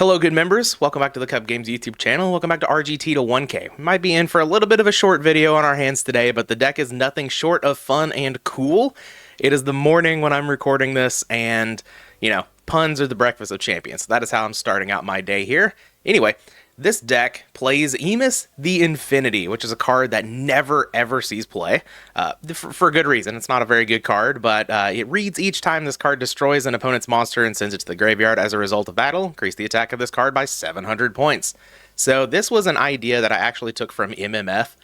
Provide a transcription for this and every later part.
Hello, good members. Welcome back to the Kuhb Games YouTube channel. Welcome back to RGT to 1K. We might be in for a little bit of a short video on our hands today, but the deck is nothing short of fun and cool. It is the morning when I'm recording this, and, puns are the breakfast of champions. That is how I'm starting out my day here. Anyway, this deck plays Emes the Infinity, which is a card that never ever sees play, for good reason. It's not a very good card, but it reads each time this card destroys an opponent's monster and sends it to the graveyard as a result of battle. Increase the attack of this card by 700 points. So this was an idea that I actually took from MMF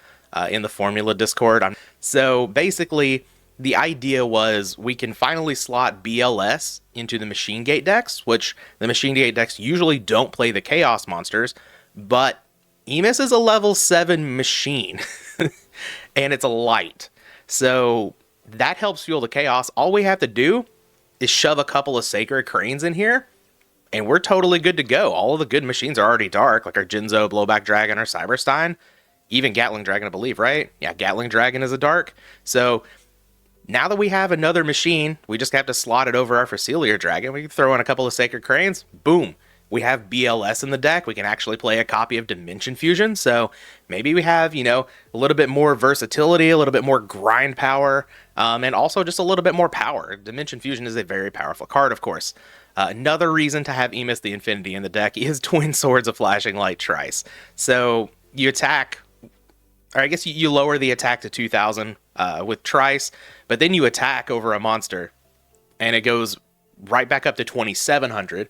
in the Formula Discord. So basically, the idea was we can finally slot BLS into the Machine Gate decks, which the Machine Gate decks usually don't play the Chaos monsters, but Emes is a level 7 machine, and it's a light. So that helps fuel the Chaos. All we have to do is shove a couple of Sacred Cranes in here, and we're totally good to go. All of the good machines are already dark, like our Jinzo, Blowback Dragon, or Cyberstein. Even Gatling Dragon, I believe, right? Yeah, Gatling Dragon is a dark. So now that we have another machine, we just have to slot it over our Facilier Dragon. We can throw in a couple of Sacred Cranes. Boom. We have BLS in the deck. We can actually play a copy of Dimension Fusion. So maybe we have, a little bit more versatility, a little bit more grind power, and also just a little bit more power. Dimension Fusion is a very powerful card, of course. Another reason to have Emes the Infinity in the deck is Twin Swords of Flashing Light Trice. So you attack, or I guess you lower the attack to 2,000 with Trice, but then you attack over a monster, and it goes right back up to 2,700.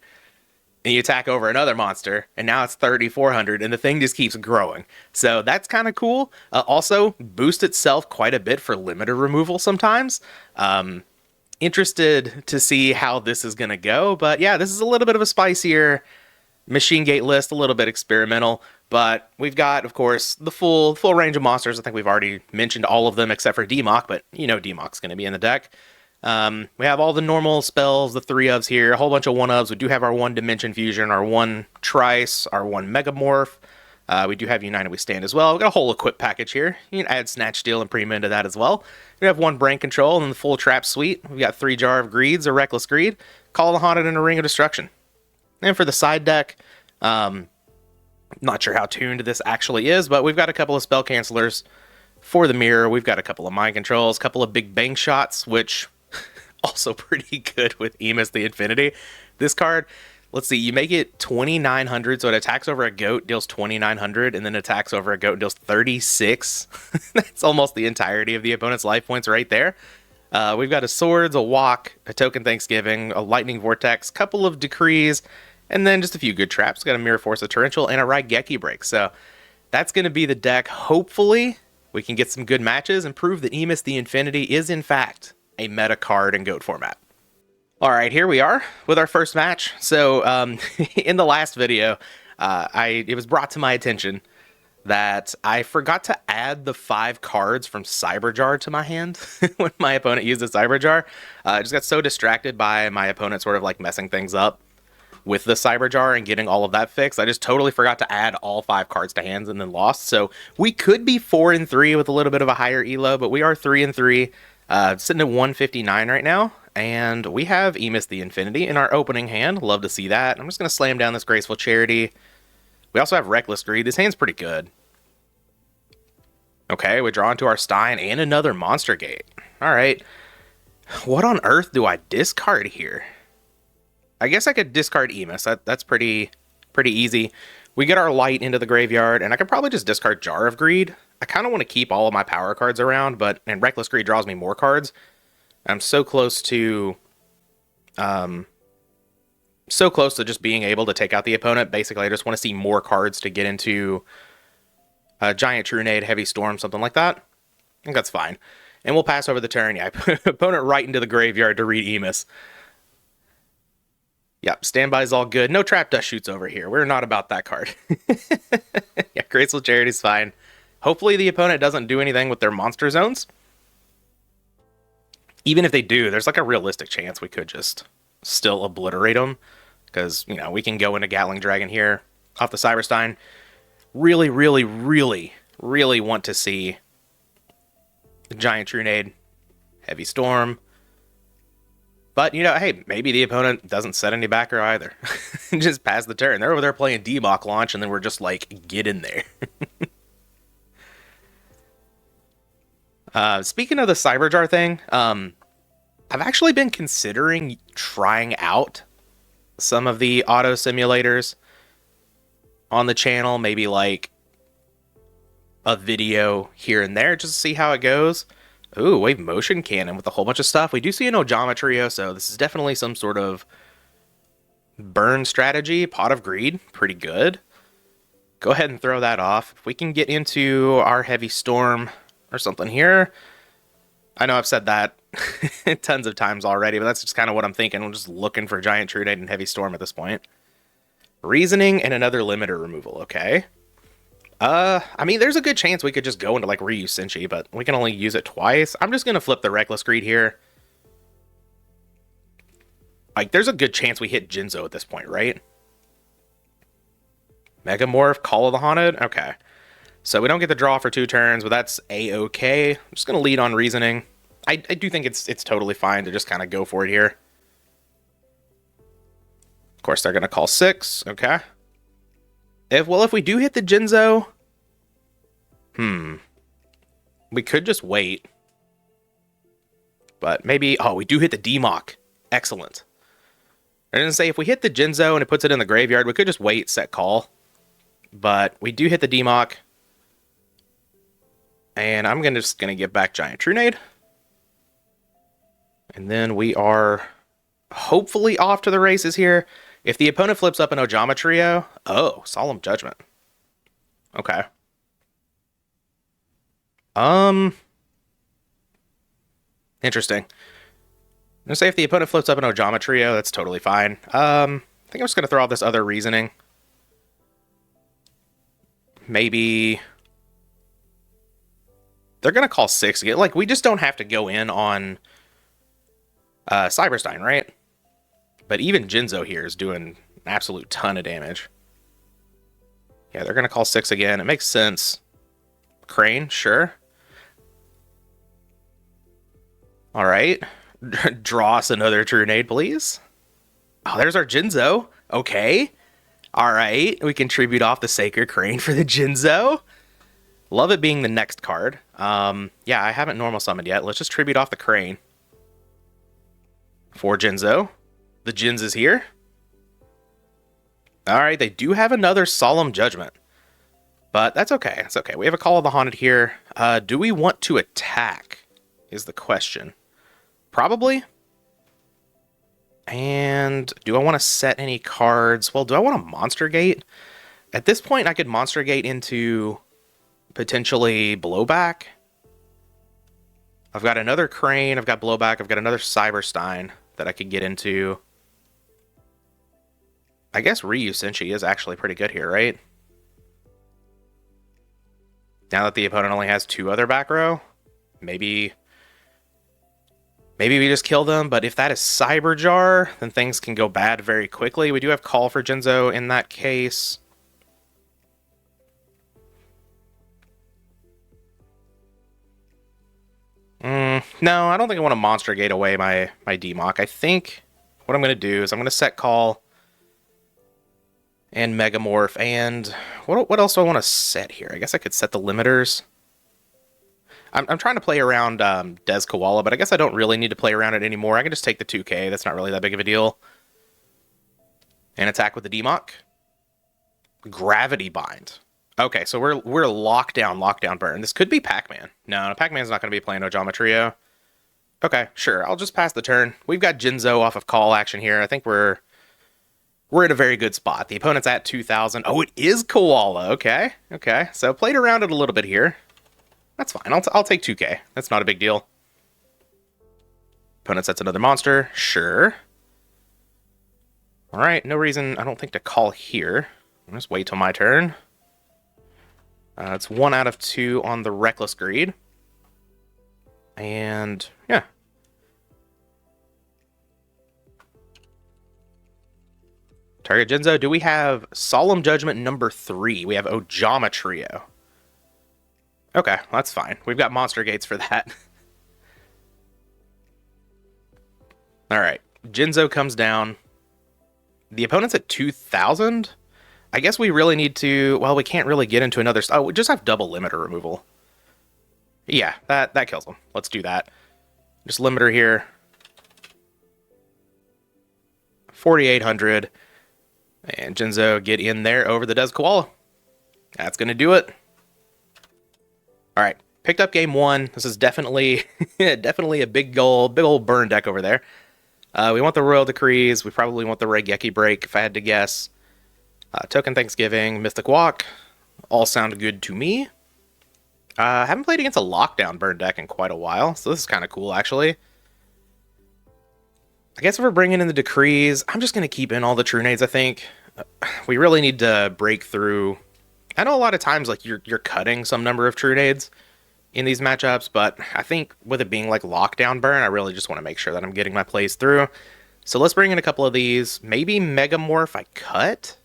And you attack over another monster, and now it's 3,400, and the thing just keeps growing. So that's kind of cool. Also, boost itself quite a bit for limiter removal sometimes. Interested to see how this is going to go, but yeah, this is a little bit of a spicier Machine Gate list, a little bit experimental, but we've got, of course, the full range of monsters. I think we've already mentioned all of them except for Demok, but Demok's going to be in the deck. We have all the normal spells, the 3-ofs here, a whole bunch of 1-ofs. We do have our 1 Dimension Fusion, our 1 Trice, our 1 Megamorph. We do have United We Stand as well. We've got a whole equip package here. You can add Snatch Steal and Prima into that as well. We have 1 Brain Control and then the full Trap Suite. We've got 3 Jar of Greeds, a Reckless Greed, Call the Haunted, and a Ring of Destruction. And for the side deck, not sure how tuned this actually is, but we've got a couple of Spell Cancelers for the Mirror. We've got a couple of Mind Controls, a couple of Big Bang Shots, which also pretty good with Emes the Infinity. This card, let's see, you make it 2,900, so it attacks over a goat, deals 2,900, and then attacks over a goat, deals 36. That's almost the entirety of the opponent's life points right there. We've got a Swords, a Walk, a Token Thanksgiving, a Lightning Vortex, couple of Decrees, and then just a few good traps. Got a Mirror Force, a Torrential, and a Raigeki Break. So that's going to be the deck. Hopefully, we can get some good matches and prove that Emes the Infinity is, in fact, a meta card in GOAT format. All right, here we are with our first match. So in the last video, it was brought to my attention that I forgot to add the 5 cards from Cyberjar to my hand when my opponent used the Cyberjar. I just got so distracted by my opponent sort of like messing things up with the Cyberjar and getting all of that fixed. I just totally forgot to add all 5 cards to hands and then lost. So we could be 4-3 with a little bit of a higher elo, but we are 3-3. Sitting at 159 right now, and we have Emes the Infinity in our opening hand. Love to see that. I'm just going to slam down this Graceful Charity. We also have Reckless Greed. This hand's pretty good. Okay, we draw into our Stein and another Monster Gate. All right. What on earth do I discard here? I guess I could discard Emes. That's pretty easy. We get our Light into the graveyard, and I could probably just discard Jar of Greed. I kind of want to keep all of my power cards around, and Reckless Greed draws me more cards. I'm so close to just being able to take out the opponent. Basically, I just want to see more cards to get into Giant Trunade, Heavy Storm, something like that. I think that's fine. And we'll pass over the turn. Yeah, I put opponent right into the graveyard to read Emes. Yep, standby is all good. No Trap Dust Shoots over here. We're not about that card. Yeah, Graceful Charity's fine. Hopefully the opponent doesn't do anything with their monster zones. Even if they do, there's like a realistic chance we could just still obliterate them. Because, we can go into Gatling Dragon here off the Cyberstein. Really, really, really, really want to see the Giant Trunade, Heavy Storm, But, you know, hey, maybe the opponent doesn't set any back row either. Just pass the turn. They're over there playing D-Mock launch, and then we're just like, get in there. Speaking of the Cyberjar thing, I've actually been considering trying out some of the auto simulators on the channel. Maybe like a video here and there just to see how it goes. Ooh, wave motion cannon with a whole bunch of stuff. We do see an Ojama trio, so this is definitely some sort of burn strategy. Pot of Greed, pretty good. Go ahead and throw that off. If we can get into our Heavy Storm or something here. I know I've said that tons of times already, but that's just kind of what I'm thinking. I'm just looking for Giant Trunade and Heavy Storm at this point. Reasoning and another limiter removal, okay. I mean, there's a good chance we could just go into, like, Ryu Senshi, but we can only use it twice. I'm just gonna flip the Reckless Greed here. Like, there's a good chance we hit Jinzo at this point, right? Megamorph, Call of the Haunted? Okay. So we don't get the draw for 2 turns, but that's A-okay. I'm just gonna lead on Reasoning. I do think it's totally fine to just kind of go for it here. Of course, they're gonna call 6, okay. If we do hit the Jinzo, we could just wait. But maybe, oh, we do hit the D-Mock. Excellent. I didn't say if we hit the Jinzo and it puts it in the graveyard, we could just wait, set call. But we do hit the D-Mock. And I'm just gonna get back Giant Trunade. And then we are hopefully off to the races here. If the opponent flips up an Ojama trio, oh, Solemn Judgment. Okay. Interesting. I'm gonna say if the opponent flips up an Ojama trio, that's totally fine. I think I'm just gonna throw out this other Reasoning. Maybe they're gonna call 6 again. Like, we just don't have to go in on Cyberstein, right? But even Jinzo here is doing an absolute ton of damage. Yeah, they're going to call 6 again. It makes sense. Crane, sure. All right. Draw us another Trunade, please. Oh, there's our Jinzo. Okay. All right. We can tribute off the Sacred Crane for the Jinzo. Love it being the next card. Yeah, I haven't normal summoned yet. Let's just tribute off the Crane. For Jinzo. The Jins is here. Alright, they do have another Solemn Judgment. But that's okay. It's okay. We have a Call of the Haunted here. Do we want to attack? Is the question. Probably. And do I want to set any cards? Well, do I want to Monster Gate? At this point, I could Monster Gate into potentially Blowback. I've got another Crane. I've got Blowback. I've got another Cyberstein that I could get into. I guess Ryu Senshi is actually pretty good here, right? Now that the opponent only has 2 other back row, maybe we just kill them. But if that is Cyberjar, then things can go bad very quickly. We do have Call for Jinzo in that case. No, I don't think I want to Monster Gate away my D-Mock. I think what I'm going to do is I'm going to set Call and Megamorph, and what else do I want to set here? I guess I could set the limiters. I'm trying to play around Des Koala, but I guess I don't really need to play around it anymore. I can just take the 2K. That's not really that big of a deal. And attack with the D-Mock. Gravity Bind. Okay, so we're lockdown burn. This could be Pac-Man. No, Pac-Man's not going to be playing Ojama Trio. Okay, sure. I'll just pass the turn. We've got Jinzo off of call action here. I think we're in a very good spot. The opponent's at 2,000. Oh, it is Koala. Okay, okay. So played around it a little bit here. That's fine. I'll take 2K. That's not a big deal. Opponent sets another monster. Sure. All right. No reason, I don't think, to call here. I'll just wait till my turn. It's 1 out of 2 on the Reckless Greed. And, yeah. Target Jinzo. Do we have Solemn Judgment number 3? We have Ojama Trio. Okay, that's fine. We've got Monster Gates for that. Alright. Jinzo comes down. The opponent's at 2,000. I guess we really need to... Well, we can't really get into another... Oh, we just have double limiter removal. Yeah, that kills them. Let's do that. Just limiter here. 4,800. And Jinzo get in there over the Des Koala. That's going to do it. All right. Picked up game one. This is definitely definitely a big old burn deck over there. We want the Royal Decrees. We probably want the Regeki Break, if I had to guess. Token Thanksgiving, Mystic Walk. All sound good to me. Haven't played against a lockdown burn deck in quite a while, so this is kind of cool, actually. I guess if we're bringing in the Decrees, I'm just going to keep in all the True Nades, I think. We really need to break through. I know a lot of times like you're cutting some number of True Nades in these matchups, but I think with it being like lockdown burn, I really just want to make sure that I'm getting my plays through. So let's bring in a couple of these. Maybe Megamorph I cut?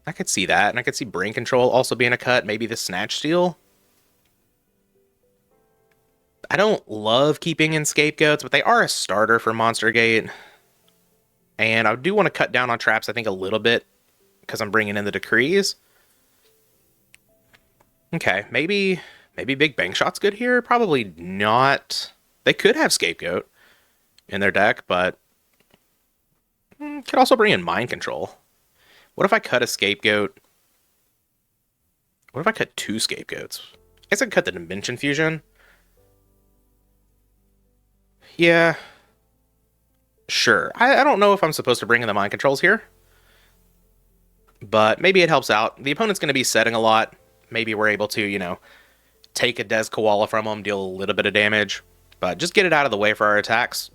I could see that, and I could see Brain Control also being a cut. Maybe the Snatch Steal. I don't love keeping in Scapegoats, but they are a starter for Monster Gate. And I do want to cut down on traps, I think, a little bit, because I'm bringing in the Decrees. Okay, maybe Big Bang Shot's good here. Probably not. They could have Scapegoat in their deck, but could also bring in Mind Control. What if I cut a Scapegoat? What if I cut two Scapegoats? I guess I could cut the Dimension Fusion. Yeah. Sure. I don't know if I'm supposed to bring in the Mind Controls here. But maybe it helps out. The opponent's going to be setting a lot. Maybe we're able to, you know, take a Des Koala from them, deal a little bit of damage. But just get it out of the way for our attacks.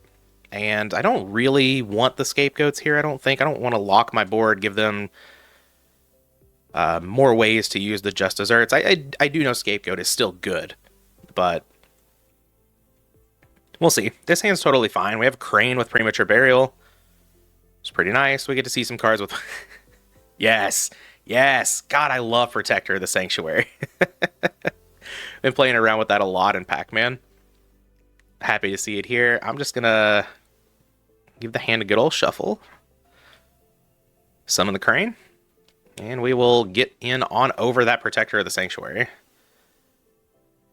And I don't really want the Scapegoats here, I don't think. I don't want to lock my board, give them more ways to use the Just Desserts. I do know Scapegoat is still good, but we'll see. This hand's totally fine. We have Crane with Premature Burial. It's pretty nice. We get to see some cards with... Yes! Yes! God, I love Protector of the Sanctuary. Been playing around with that a lot in Pac-Man. Happy to see it here. I'm just gonna give the hand a good old shuffle. Summon the Crane. And we will get in on over that Protector of the Sanctuary.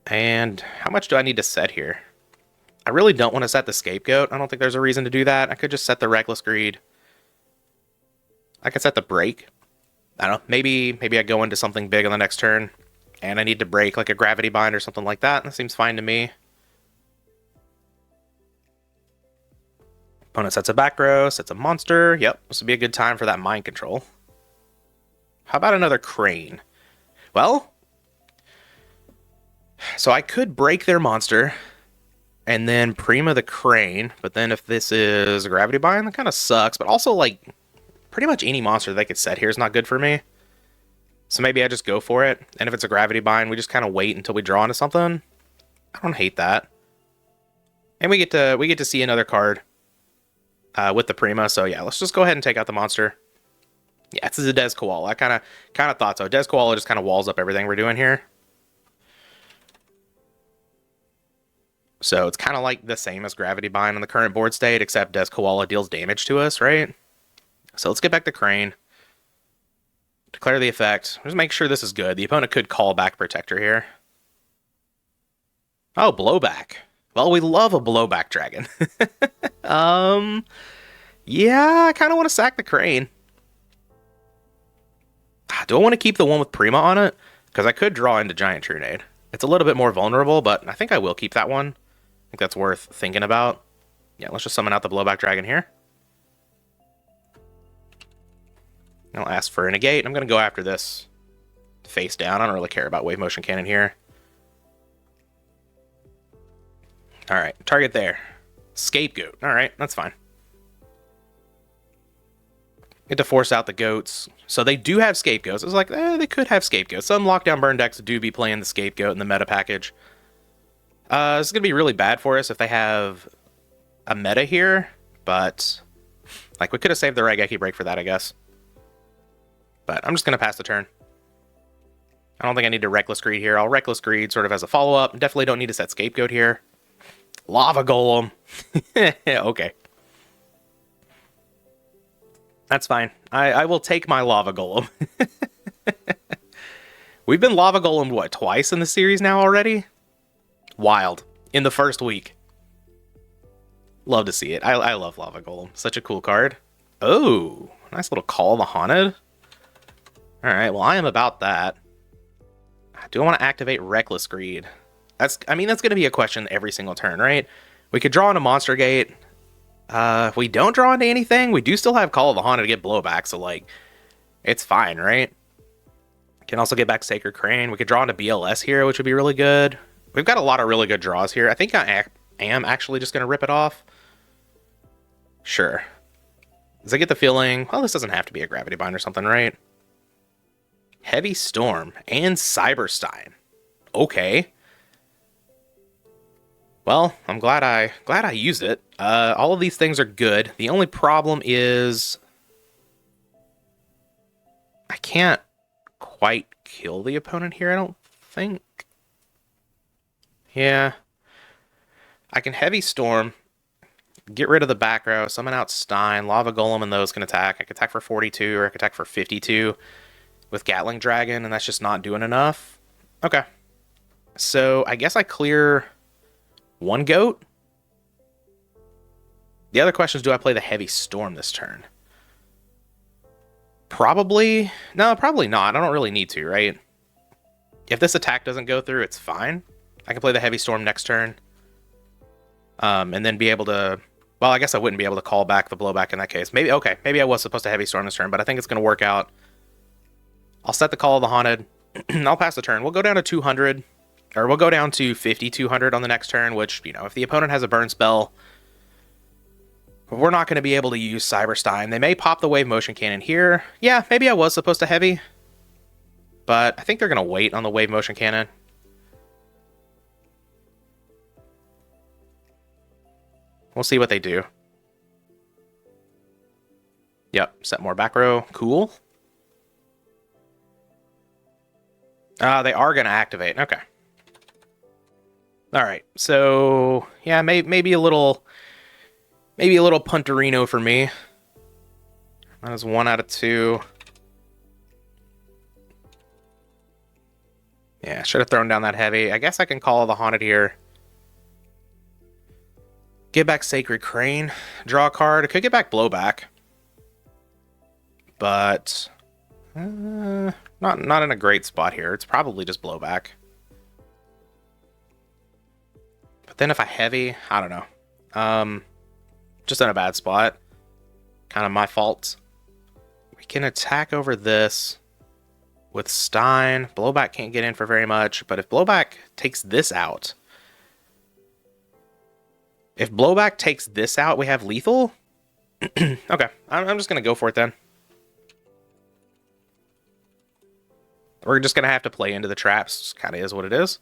And how much do I need to set here? I really don't want to set the Scapegoat. I don't think there's a reason to do that. I could just set the Reckless Greed. I could set the Break. I don't know. Maybe I go into something big on the next turn. And I need to break like a Gravity Bind or something like that. That seems fine to me. Opponent sets a back row, sets a monster. Yep, this would be a good time for that Mind Control. How about another Crane? Well, so I could break their monster and then Prima the Crane, but then if this is a Gravity Bind, that kind of sucks. But also, like, pretty much any monster they could set here is not good for me. So maybe I just go for it, and if it's a Gravity Bind, we just kind of wait until we draw into something. I don't hate that. And we get to see another card. With the Prima, so yeah, let's just go ahead and take out the monster. Yeah, this is a Des Koala. I kind of thought so. Des Koala just kind of walls up everything we're doing here. So it's kind of like the same as Gravity Bind on the current board state, except Des Koala deals damage to us, right? So let's get back to Crane. Declare the effect. Just make sure this is good. The opponent could call back Protector here. Oh, Blowback. Well, we love a Blowback Dragon. Yeah, I kind of want to sack the Crane. Do I want to keep the one with Prima on it? Because I could draw into Giant True Nade. It's a little bit more vulnerable, but I think I will keep that one. I think that's worth thinking about. Yeah, let's just summon out the Blowback Dragon here. I'll ask for a negate. I'm going to go after this face down. I don't really care about Wave Motion Cannon here. Alright, target there. Scapegoat. Alright, that's fine. Get to force out the goats. So they do have Scapegoats. It's like, they could have Scapegoats. Some lockdown burn decks do be playing the Scapegoat in the meta package. This is going to be really bad for us if they have a meta here, but like we could have saved the Regeki Break for that, I guess. But I'm just going to pass the turn. I don't think I need to Reckless Greed here. I'll Reckless Greed sort of as a follow-up. Definitely don't need to set Scapegoat here. Lava Golem. Okay. That's fine. I will take my lava golem. We've been lava golemed, what, twice in the series now already? Wild. In the first week. Love to see it. I love lava golem. Such a cool card. Oh, nice little Call of the Haunted. Alright, well, I am about that. Do I want to activate Reckless Greed? I mean, that's going to be a question every single turn, right? We could draw into Monster Gate. If we don't draw into anything, we do still have Call of the Haunted to get blowback, so, like, it's fine, right? Can also get back Sacred Crane. We could draw into BLS here, which would be really good. We've got a lot of really good draws here. I think I am actually just going to rip it off. Sure. Does I get the feeling... Well, this doesn't have to be a Gravity Bind or something, right? Heavy Storm and Cyberstein. Okay. Well, I'm glad I used it. All of these things are good. The only problem is I can't quite kill the opponent here, I don't think. Yeah. I can Heavy Storm, get rid of the back row, summon out Stein, Lava Golem, and those can attack. I can attack for 42, or I can attack for 52 with Gatling Dragon, and that's just not doing enough. Okay. So I guess I clear one goat. The other question is, do I play the Heavy Storm this turn? Probably. No, probably not. I don't really need to, right? If this attack doesn't go through, it's fine. I can play the Heavy Storm next turn. And then be able to... Well, I guess I wouldn't be able to call back the blowback in that case. Maybe, okay, maybe I was supposed to Heavy Storm this turn, but I think it's going to work out. I'll set the Call of the Haunted. I'll pass the turn. We'll go down to 200. Or we'll go down to 5,200 on the next turn, which, you know, if the opponent has a burn spell, we're not going to be able to use Cyberstein. They may pop the Wave Motion Cannon here. Yeah, maybe I was supposed to Heavy. But I think they're going to wait on the Wave Motion Cannon. We'll see what they do. Yep, set more back row. Cool. They are going to activate. Okay. All right. So, yeah, maybe a little Punterino for me. That is 1 out of 2. Yeah, should have thrown down that Heavy. I guess I can Call the Haunted here. Get back Sacred Crane. Draw a card. I could get back Blowback. But not in a great spot here. It's probably just Blowback. But then if I Heavy, I don't know. Just in a bad spot. Kind of my fault. We can attack over this with Stein. Blowback can't get in for very much, but if Blowback takes this out... If Blowback takes this out, we have lethal? Okay, I'm just going to go for it then. We're just going to have to play into the traps. Kind of is what it is.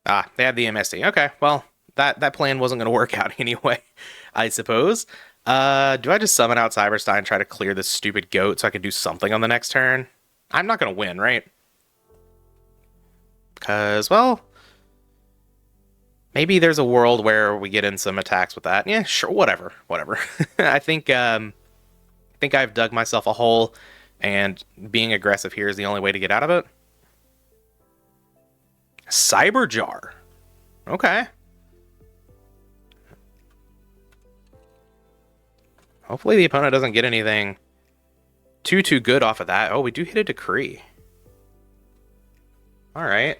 Ah, they have the MST. Okay, well, that plan wasn't going to work out anyway, I suppose. Do I just summon out Cyberstein and try to clear this stupid goat so I can do something on the next turn? I'm not going to win, right? Because, well... Maybe there's a world where we get in some attacks with that. Yeah, sure, whatever. I think I've dug myself a hole, and being aggressive here is the only way to get out of it. Cyberjar. Okay. Hopefully the opponent doesn't get anything too good off of that. Oh, we do hit a Decree. All right.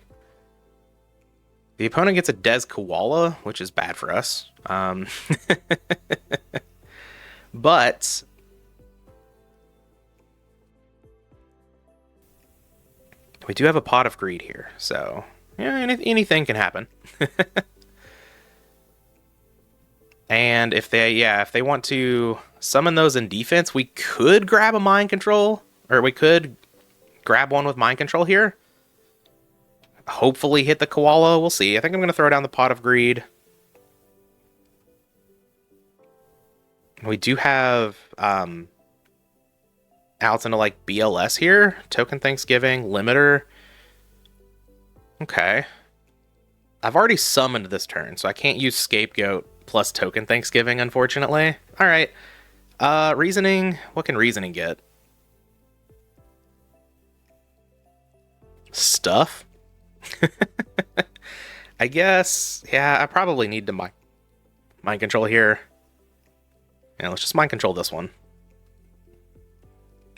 The opponent gets a Des Koala, which is bad for us. But we do have a Pot of Greed here, so yeah, anything can happen. And if they want to summon those in defense, we could grab a Mind Control, or we could grab one with Mind Control here. Hopefully hit the Koala. We'll see. I think I'm going to throw down the Pot of Greed. We do have outs into like BLS here. Token Thanksgiving, Limiter. Okay. I've already summoned this turn, so I can't use Scapegoat plus token Thanksgiving, unfortunately. All right. Reasoning. What can reasoning get? Stuff? I guess, yeah, I probably need to mind control here. Yeah, let's just mind control this one.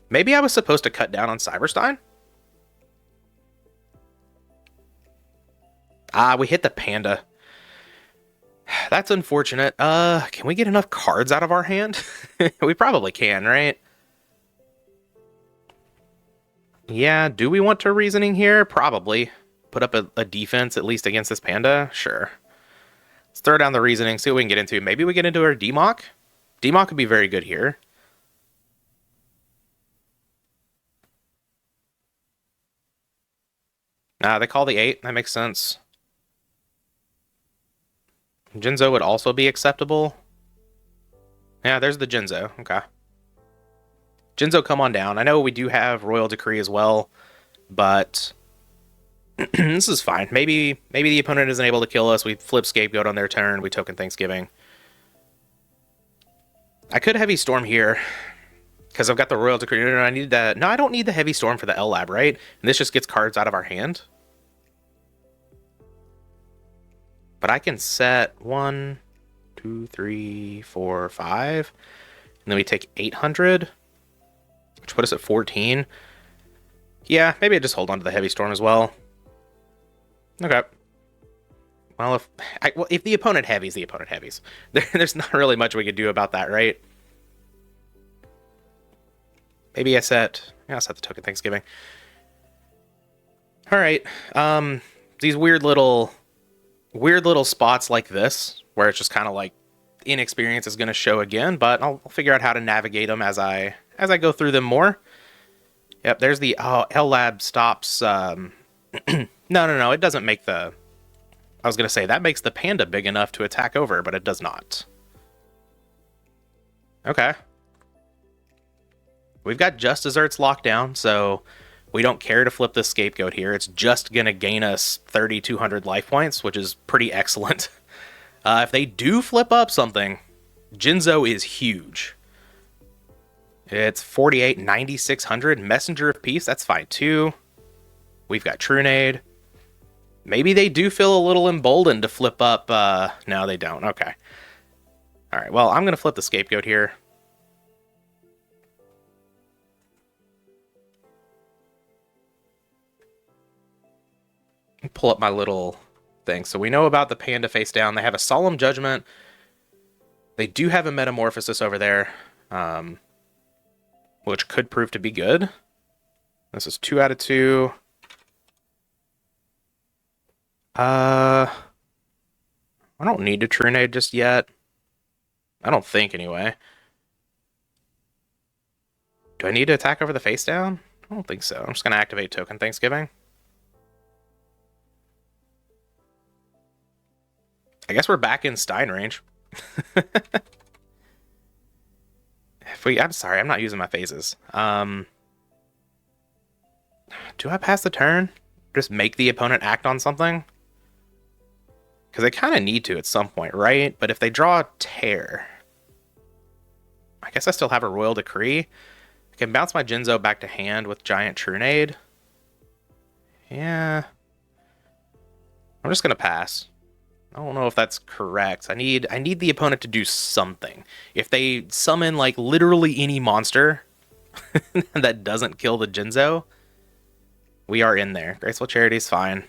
Maybe I was supposed to cut down on Cyberstein? Ah, we hit the panda. That's unfortunate. Can we get enough cards out of our hand? We probably can, right? Yeah, do we want to reasoning here? Probably. Put up a defense, at least against this panda? Sure. Let's throw down the reasoning, see what we can get into. Maybe we get into our DMOC? DMOC could be very good here. Nah, they call the 8. That makes sense. Jinzo would also be acceptable. Yeah, there's the Jinzo. Okay. Jinzo, come on down. I know we do have Royal Decree as well, but this is fine. Maybe the opponent isn't able to kill us. We flip Scapegoat on their turn. We token Thanksgiving. I could Heavy Storm here because I've got the Royal Decree. No, I need that. No, I don't need the Heavy Storm for the L Lab, right? And this just gets cards out of our hand. But I can set 1, 2, 3, 4, 5. And then we take 800, which put us at 14. Yeah, maybe I just hold on to the Heavy Storm as well. Okay. Well, if the opponent heavies, the opponent heavies. There's not really much we could do about that, right? Maybe I'll set the token Thanksgiving. All right. These weird little spots like this, where it's just kind of like inexperience is going to show again, but I'll figure out how to navigate them as I go through them more. Yep, there's the L Lab stops. No, it doesn't make the. I was going to say that makes the panda big enough to attack over, but it does not. Okay. We've got Just Desserts locked down, so we don't care to flip the Scapegoat here. It's just going to gain us 3,200 life points, which is pretty excellent. If they do flip up something, Jinzo is huge. It's 48, 9,600. Messenger of Peace, that's fine too. We've got Trunade. Maybe they do feel a little emboldened to flip up. No, they don't. Okay. All right, well, I'm going to flip the Scapegoat here. Pull up my little thing. So we know about the panda face down. They have a Solemn Judgment. They do have a Metamorphosis over there, which could prove to be good. This is 2 out of 2. I don't need to Trunade just yet. I don't think, anyway. Do I need to attack over the face down? I don't think so. I'm just going to activate Token Thanksgiving. I guess we're back in Stein range. I'm sorry, I'm not using my phases. Do I pass the turn? Just make the opponent act on something? Because they kind of need to at some point, right? But if they draw a Tear, I guess I still have a Royal Decree. I can bounce my Jinzo back to hand with Giant Trunade. Yeah. I'm just going to pass. I don't know if that's correct. I need the opponent to do something. If they summon like literally any monster that doesn't kill the Jinzo, we are in there. Graceful Charity is fine.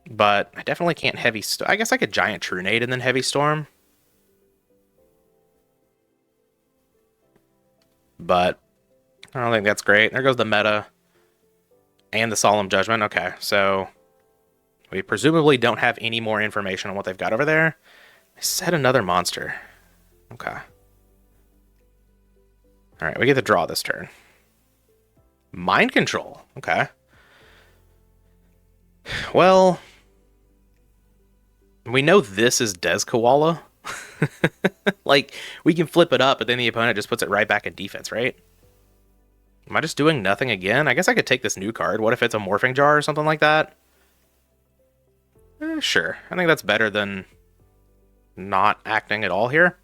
But I definitely can't Heavy Storm. I guess I could Giant Trunade and then Heavy Storm. But I don't think that's great. There goes the meta. And the Solemn Judgment. Okay, so we presumably don't have any more information on what they've got over there. I said another monster. Okay. Alright, we get to draw this turn. Mind Control. Okay. Well, we know this is Des Koala. Like, we can flip it up, but then the opponent just puts it right back in defense, right? Am I just doing nothing again? I guess I could take this new card. What if it's a Morphing Jar or something like that? Sure. I think that's better than not acting at all here.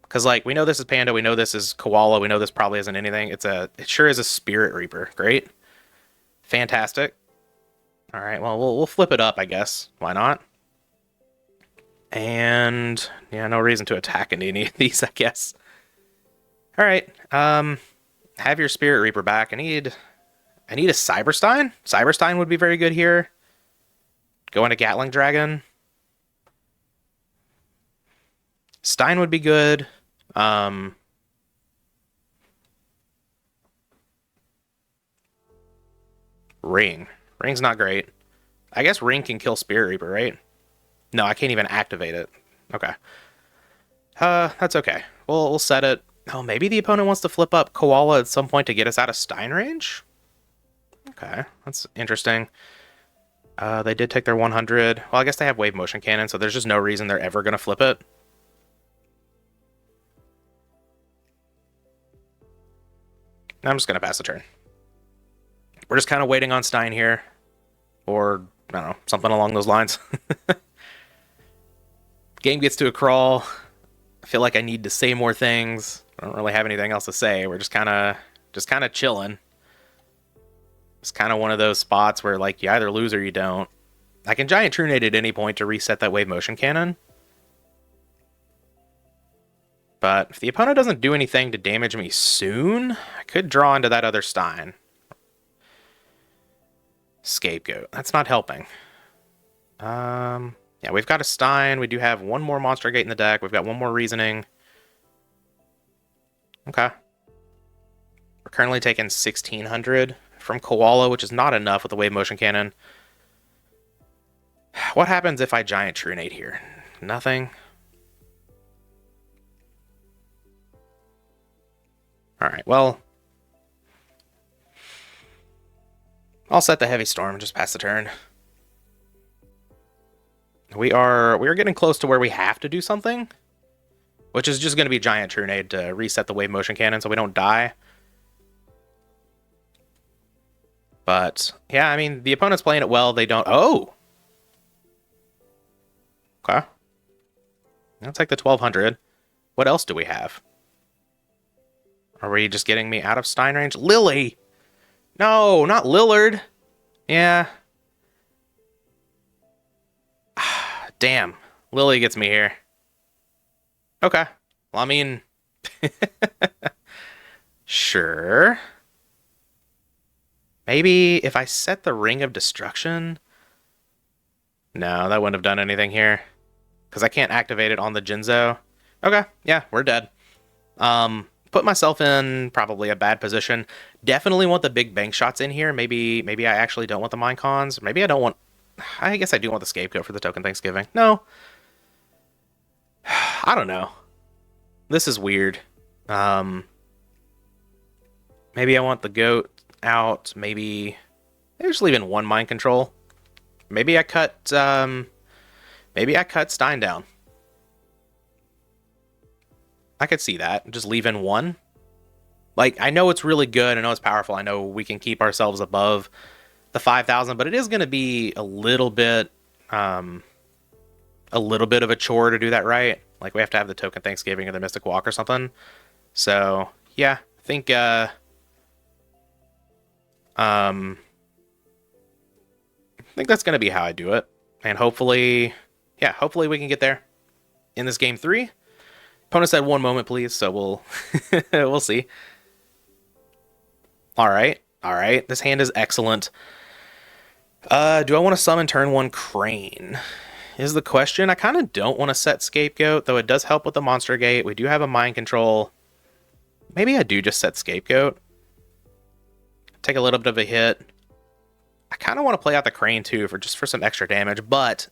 Because, like, we know this is Panda, we know this is Koala, we know this probably isn't anything. It sure is a Spirit Reaper. Great. Fantastic. Alright, well, we'll flip it up, I guess. Why not? And, yeah, no reason to attack into any of these, I guess. Alright, have your Spirit Reaper back. I need a Cyberstein. Cyberstein would be very good here. Go into Gatling Dragon. Stein would be good. Ring. Ring's not great. I guess Ring can kill Spirit Reaper, right? No, I can't even activate it. Okay. That's okay. We'll set it. Oh, maybe the opponent wants to flip up Koala at some point to get us out of Stein range? Okay, that's interesting. They did take their 100. Well, I guess they have Wave Motion Cannon, so there's just no reason they're ever going to flip it. I'm just going to pass the turn. We're just kind of waiting on Stein here. Or, I don't know, something along those lines. Game gets to a crawl. I feel like I need to say more things. I don't really have anything else to say. We're just kind of chilling. It's kind of one of those spots where, like, you either lose or you don't. I can Giant Trunade at any point to reset that Wave Motion Cannon. But if the opponent doesn't do anything to damage me soon, I could draw into that other Stein. Scapegoat. That's not helping. Yeah, we've got a Stein. We do have one more Monster Gate in the deck. We've got one more Reasoning. Okay. We're currently taking 1,600 from Koala, which is not enough with the Wave Motion Cannon. What happens if I Giant Trunade here? Nothing. Alright, well, I'll set the Heavy Storm and just pass the turn. We are getting close to where we have to do something, which is just going to be Giant Trunade to reset the Wave Motion Cannon so we don't die. But, yeah, I mean, the opponent's playing it well. They don't... Oh! Okay. I'll take the 1,200. What else do we have? Are we just getting me out of Stein range? Lily! No, not Lillard. Yeah. Damn. Lily gets me here. Okay. Well, I mean... Sure. Maybe if I set the Ring of Destruction... No, that wouldn't have done anything here. Because I can't activate it on the Jinzo. Okay, yeah, we're dead. Put myself in probably a bad position. Definitely want the big bank shots in here. Maybe I actually don't want the Mind Cons. Maybe I don't want... I guess I do want the Scapegoat for the Token Thanksgiving. No. I don't know. This is weird. Maybe I want the Goat out. Maybe just leave in one Mind Control. Maybe I cut Stein down. I could see that. Just leave in one. Like, I know it's really good. I know it's powerful. I know we can keep ourselves above the 5,000, but it is going to be a little bit of a chore to do that right. Like, we have to have the Token Thanksgiving or the Mystic Walk or something. So, yeah, I think that's going to be how I do it. And hopefully, yeah, hopefully we can get there in this game 3. Opponent said 1 moment, please, so we'll we'll see. All right. This hand is excellent. Do I want to summon turn 1 Crane? Is the question. I kind of don't want to set Scapegoat, though it does help with the Monster Gate. We do have a Mind Control. Maybe I do just set Scapegoat. Take a little bit of a hit. I kind of want to play out the Crane too for some extra damage, but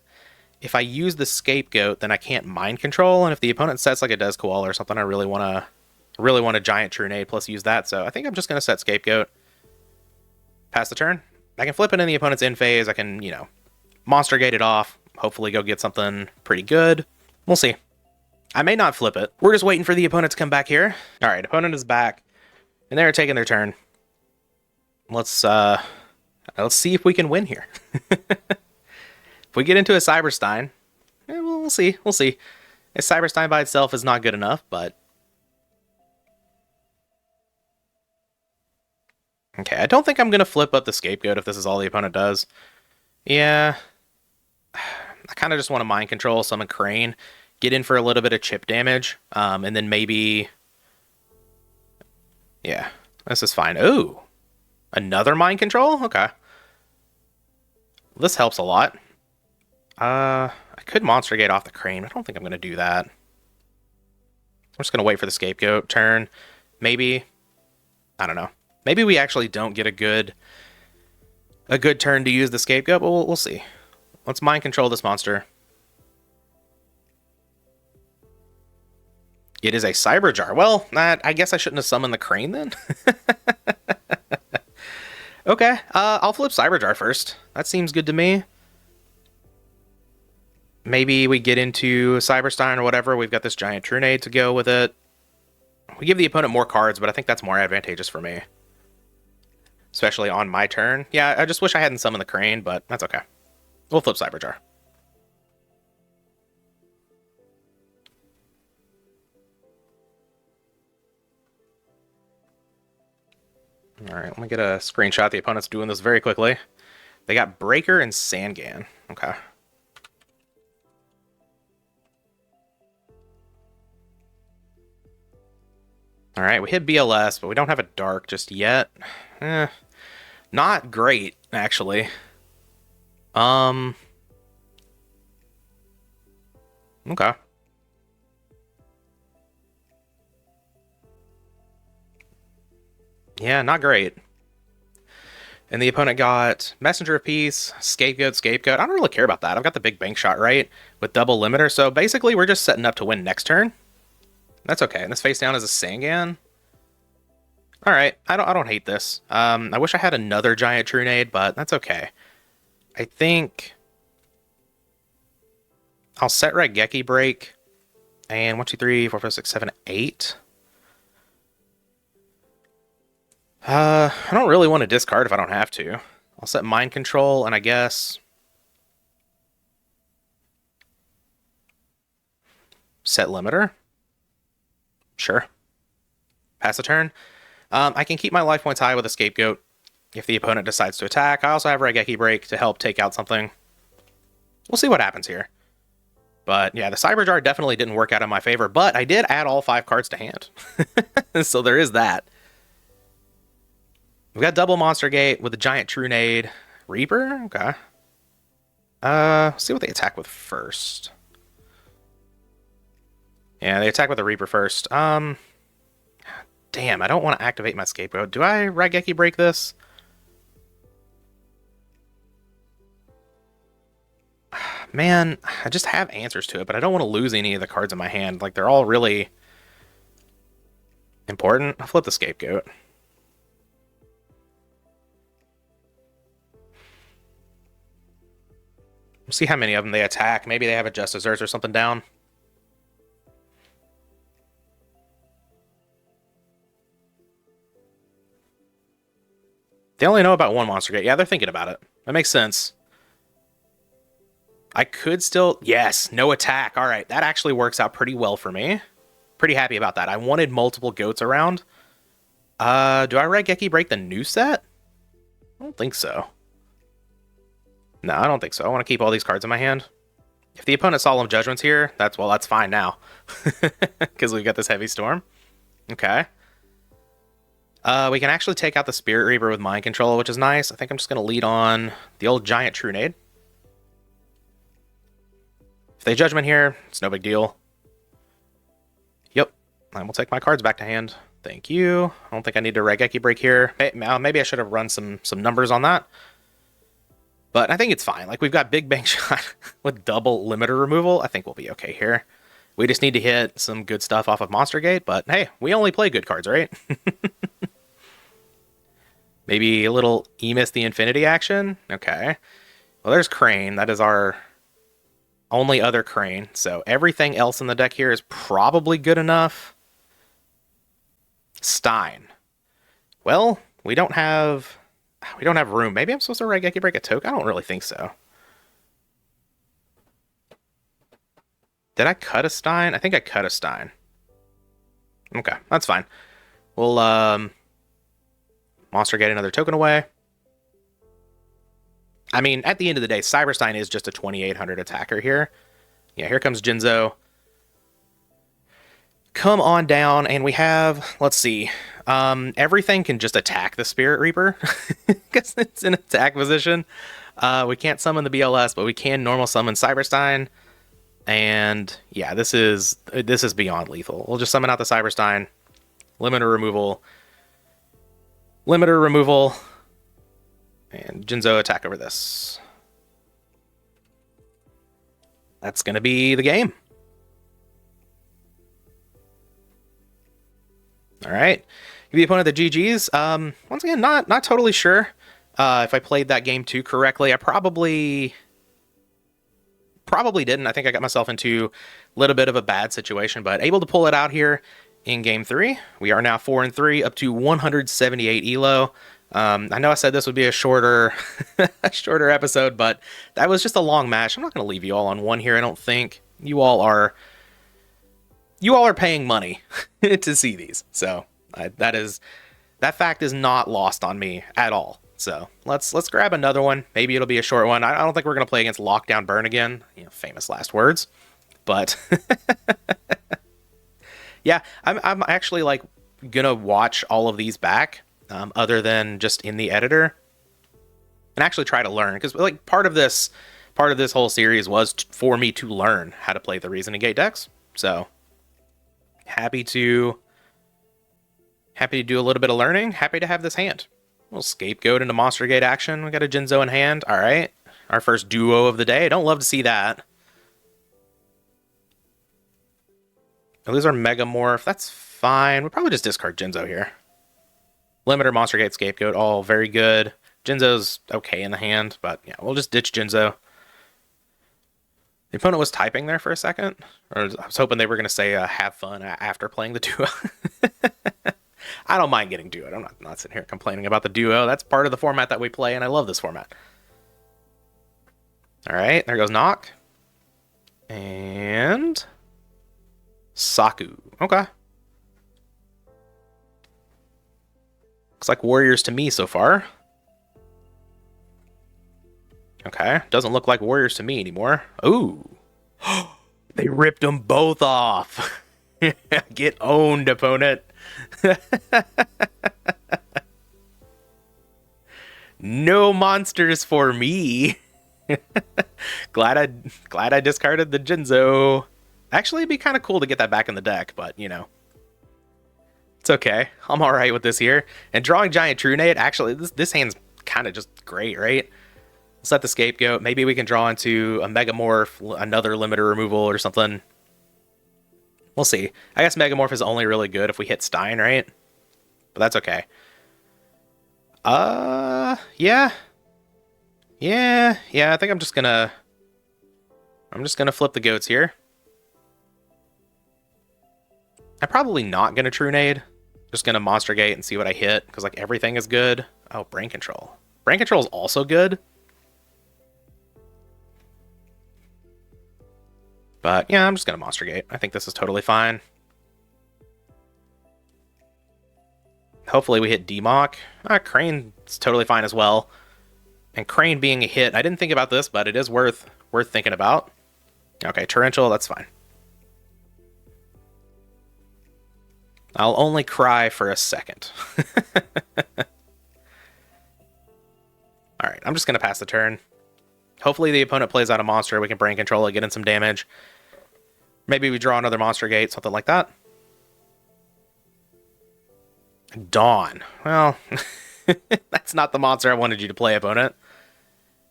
if I use the Scapegoat, then I can't Mind Control, and if the opponent sets like it does Koala or something, I really want to Giant Trunade plus use that, so I think I'm just going to set Scapegoat. Pass the turn. I can flip it in the opponent's end phase. I can, Monster Gate it off, hopefully go get something pretty good. We'll see. I may not flip it. We're just waiting for the opponent to come back here. All right, opponent is back, and they're taking their turn. Let's see if we can win here. If we get into a Cyberstein, we'll see. We'll see. A Cyberstein by itself is not good enough, but... Okay, I don't think I'm going to flip up the Scapegoat if this is all the opponent does. Yeah. I kind of just want to mind control, summon Crane, get in for a little bit of chip damage, and then maybe... Yeah, this is fine. Ooh, another mind control? Okay. This helps a lot. I could Monster Gate off the Crane. I don't think I'm going to do that. I'm just going to wait for the Scapegoat turn. Maybe... I don't know. Maybe we actually don't get a good turn to use the Scapegoat, but we'll see. Let's mind control this monster. It is a Cyber Jar. Well, I guess I shouldn't have summoned the Crane then. Okay, I'll flip Cyber Jar first. That seems good to me. Maybe we get into Cyberstein or whatever. We've got this Giant Trunade to go with it. We give the opponent more cards, but I think that's more advantageous for me. Especially on my turn. Yeah, I just wish I hadn't summoned the Crane, but that's okay. We'll flip Cyber Jar. Alright, let me get a screenshot. The opponent's doing this very quickly. They got Breaker and Sangan. Okay. Alright, we hit BLS, but we don't have a Dark just yet. Not great, actually. Okay. Yeah, not great. And the opponent got Messenger of Peace, Scapegoat. I don't really care about that. I've got the big bank shot, right? With double limiter. So basically, we're just setting up to win next turn. That's okay. And this face down is a Sangan. Alright, I don't hate this. I wish I had another Giant Trunade, but that's okay. I think I'll set Raigeki Break. And 1, 2, 3, 4, 5, 6, 7, 8. I don't really want to discard if I don't have to. I'll set Mind Control, and I guess... set Limiter? Sure. Pass a turn. I can keep my life points high with a Scapegoat if the opponent decides to attack. I also have Raigeki Break to help take out something. We'll see what happens here. But yeah, the Cyber Jar definitely didn't work out in my favor, but I did add all 5 cards to hand. So there is that. We've got double Monster Gate with a Giant Trunade. Reaper? Okay. Let's see what they attack with first. Yeah, they attack with the Reaper first. Damn, I don't want to activate my Scapegoat. Do I Raigeki Break this? Man, I just have answers to it, but I don't want to lose any of the cards in my hand. Like, they're all really important. I'll flip the Scapegoat. We'll see how many of them they attack. Maybe they have a Just Desserts or something down. They only know about one Monster Gate. Yeah, they're thinking about it. That makes sense. I could still... Yes, no attack. All right, that actually works out pretty well for me. Pretty happy about that. I wanted multiple goats around. Do I Raigeki Break the new set? I don't think so. No, I don't think so. I want to keep all these cards in my hand. If the opponent Solemn Judgment's here, that's fine now. Because we've got this Heavy Storm. Okay. We can actually take out the Spirit Reaper with Mind Control, which is nice. I think I'm just going to lead on the old Giant Trunade. If they Judgment here, it's no big deal. Yep. I will take my cards back to hand. Thank you. I don't think I need to Raigeki Break here. Maybe I should have run some numbers on that. But I think it's fine. Like, we've got Big Bang Shot with double limiter removal. I think we'll be okay here. We just need to hit some good stuff off of Monster Gate. But hey, we only play good cards, right? Maybe a little Emes the Infinity action? Okay. Well, there's Crane. That is our only other Crane. So everything else in the deck here is probably good enough. Stein. Well, we don't have room. Maybe I'm supposed to Raigeki Break a token? I don't really think so. Did I cut a Stein? I think I cut a Stein. Okay, that's fine. We'll, Monster get another token away. I mean, at the end of the day, Cyberstein is just a 2800 attacker here. Yeah, here comes Jinzo. Come on down, and we have, let's see, everything can just attack the Spirit Reaper, because it's in attack position. We can't summon the BLS, but we can normal summon Cyberstein. And yeah, this is beyond lethal. We'll just summon out the Cyberstein, limiter removal, and Jinzo attack over this. That's gonna be the game. All right, give the opponent the GGs. Once again, not totally sure if I played that game too correctly. I probably didn't. I think I got myself into a little bit of a bad situation, but able to pull it out here in game 3. We are now 4-3, up to 178 elo. I know I said this would be a shorter episode, but that was just a long match. I'm not going to leave you all on one here. I don't think you all are paying money to see these. So that fact is not lost on me at all. So let's grab another one. Maybe it'll be a short one. I don't think we're going to play against Lockdown Burn again. You know, famous last words. But yeah, I'm actually like going to watch all of these back other than just in the editor and actually try to learn, because like part of this whole series was for me to learn how to play the Reasoning Gate decks. So happy to do a little bit of learning. Happy to have this hand. We'll Scapegoat into Monster Gate action. We got a Jinzo in hand. All right. Our first duo of the day. I don't love to see that. Oh, these are Megamorph. That's fine. We'll probably just discard Jinzo here. Limiter, Monster Gate, Scapegoat. All very good. Jinzo's okay in the hand, but yeah, we'll just ditch Jinzo. The opponent was typing there for a second. Or I was hoping they were going to say have fun after playing the duo. I don't mind getting duo. I'm not sitting here complaining about the duo. That's part of the format that we play, and I love this format. All right, there goes Knock. And Saku. Okay. Looks like Warriors to me so far. Okay, doesn't look like Warriors to me anymore. Ooh. They ripped them both off. Get owned, opponent. No monsters for me. glad I discarded the Jinzo. Actually, it'd be kind of cool to get that back in the deck, but you know, it's okay. I'm all right with this here. And drawing Giant Trunade, actually, this hand's kind of just great, right? Set the Scapegoat. Maybe we can draw into a Megamorph, another limiter removal or something. We'll see. I guess Megamorph is only really good if we hit Stein, right? But that's okay. Yeah. I think I'm just gonna flip the goats here. I'm probably not gonna Trunade. Just gonna Monster Gate and see what I hit, because like everything is good. Oh, Brain Control. Brain Control is also good. But yeah, I'm just gonna Monster Gate. I think this is totally fine. Hopefully we hit D-Mock. Crane's totally fine as well. And Crane being a hit, I didn't think about this, but it is worth thinking about. Okay, Torrential, that's fine. I'll only cry for a second. Alright, I'm just gonna pass the turn. Hopefully the opponent plays out a monster, we can Brain Control it, get in some damage. Maybe we draw another Monster Gate, something like that. Dawn. Well, that's not the monster I wanted you to play, opponent.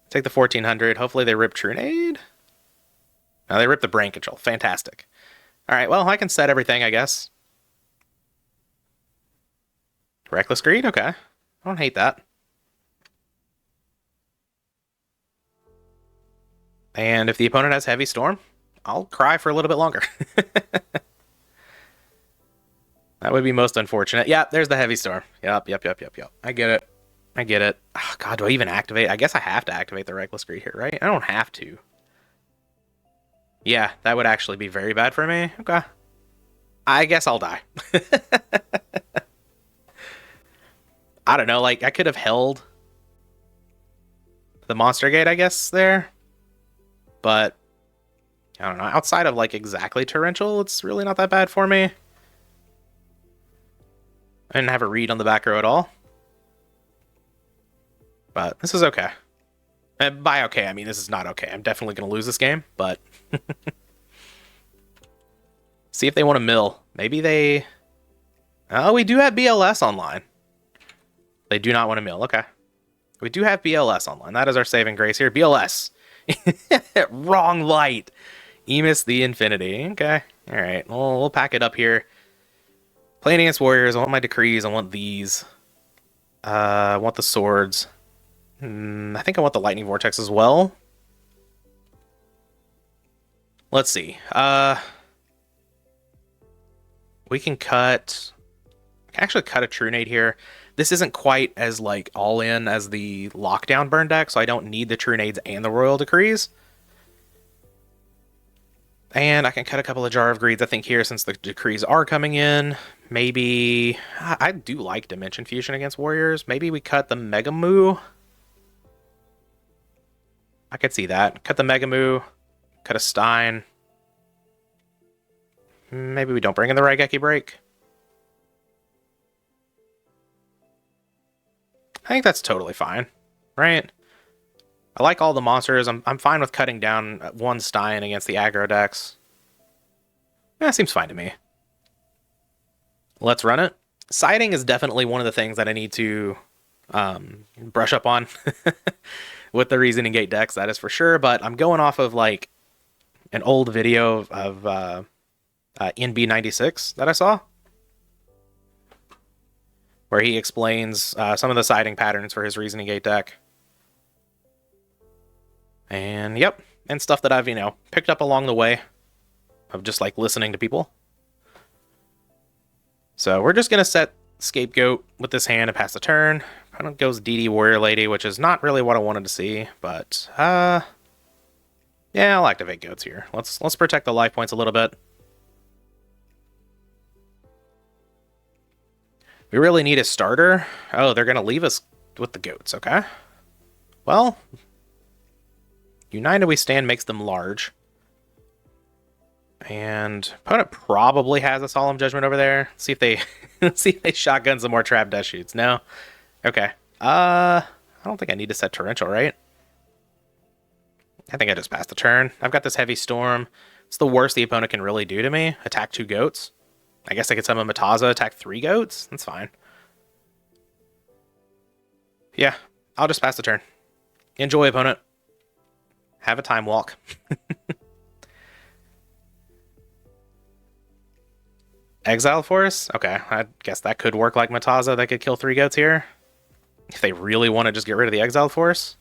Take the 1400. Hopefully they rip Trunade. No, they rip the Brain Control. Fantastic. Alright, well, I can set everything, I guess. Reckless Greed? Okay. I don't hate that. And if the opponent has Heavy Storm, I'll cry for a little bit longer. That would be most unfortunate. Yeah, there's the Heavy Storm. Yep. I get it. Oh, God, do I even activate? I guess I have to activate the Reckless Greed here, right? I don't have to. Yeah, that would actually be very bad for me. Okay. I guess I'll die. I don't know, like, I could have held the monster gate, I guess, there. But, I don't know. Outside of, like, exactly torrential, it's really not that bad for me. I didn't have a read on the back row at all. But this is okay. And by okay, I mean this is not okay. I'm definitely going to lose this game, but... See if they want to mill. Maybe they... Oh, we do have BLS online. They do not want to mill. Okay. We do have BLS online. That is our saving grace here. BLS. Wrong light. Emes the Infinity. Okay. All right. Well, we'll pack it up here. Playing against warriors. I want my decrees. I want these. I want the swords. I think I want the lightning vortex as well. Let's see. We can cut... I can actually cut a True Nade here. This isn't quite as, like, all-in as the Lockdown burn deck, so I don't need the True Nades and the Royal Decrees. And I can cut a couple of Jar of Greeds, I think, here, since the Decrees are coming in. Maybe... I do like Dimension Fusion against Warriors. Maybe we cut the Mega Moo. I could see that. Cut the Mega Moo. Cut a Stein. Maybe we don't bring in the Raigeki Break. I think that's totally fine, right? I like all the monsters. I'm fine with cutting down one Stein against the aggro decks. Yeah, seems fine to me. Let's run it. Siding is definitely one of the things that I need to brush up on with the Reasoning Gate decks, that is for sure. But I'm going off of like an old video of NB96 that I saw, where he explains some of the siding patterns for his Reasoning Gate deck. And yep, and stuff that I've, picked up along the way of just like listening to people. So we're just going to set Scapegoat with this hand and pass the turn. Opponent goes DD Warrior Lady, which is not really what I wanted to see, but yeah, I'll activate goats here. Let's protect the life points a little bit. We really need a starter. Oh, they're going to leave us with the goats, okay. Well, United We Stand makes them large. And opponent probably has a Solemn Judgment over there. Let's see if they see if they shotgun some more Trap Death Shoots. No? Okay. I don't think I need to set Torrential, right? I think I just passed the turn. I've got this Heavy Storm. It's the worst the opponent can really do to me. Attack 2 goats. I guess I could summon Mataza, attack 3 goats. That's fine. Yeah, I'll just pass the turn. Enjoy, opponent. Have a time walk. Exile Force? Okay, I guess that could work like Mataza. That could kill 3 goats here. If they really want to just get rid of the Exile Force.